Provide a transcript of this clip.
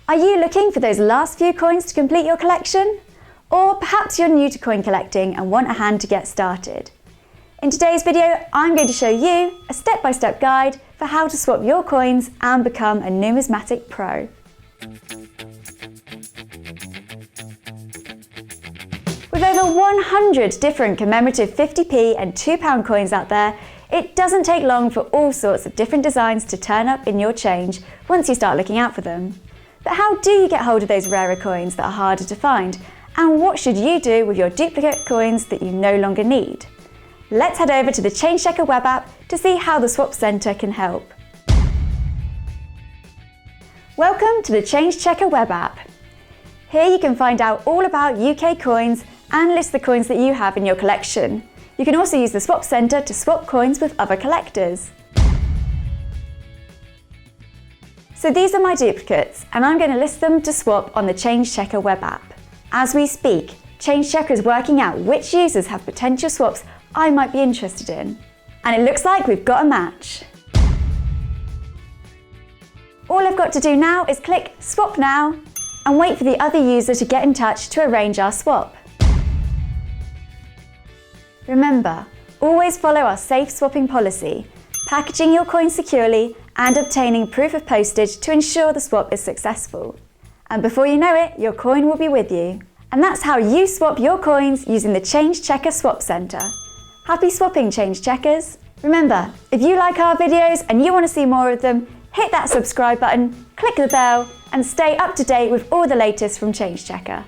Are you looking for those last few coins to complete your collection? Or perhaps you're new to coin collecting and want a hand to get started. In today's video, I'm going to show you a step-by-step guide for how to swap your coins and become a numismatic pro. With over 100 different commemorative 50p and £2 coins out there, it doesn't take long for all sorts of different designs to turn up in your change once you start looking out for them. But how do you get hold of those rarer coins that are harder to find? And what should you do with your duplicate coins that you no longer need? Let's head over to the Change Checker web app to see how the Swap Centre can help. Welcome to the Change Checker web app. Here you can find out all about UK coins and list the coins that you have in your collection. You can also use the Swap Centre to swap coins with other collectors. So these are my duplicates, and I'm going to list them to swap on the Change Checker web app. As we speak, Change Checker is working out which users have potential swaps I might be interested in. And it looks like we've got a match. All I've got to do now is click Swap Now and wait for the other user to get in touch to arrange our swap. Remember, always follow our safe swapping policy, packaging your coins securely and obtaining proof of postage to ensure the swap is successful. And before you know it, your coin will be with you. And that's how you swap your coins using the Change Checker Swap Centre. Happy swapping, Change Checkers! Remember, if you like our videos and you want to see more of them, hit that subscribe button, click the bell, and stay up to date with all the latest from Change Checker.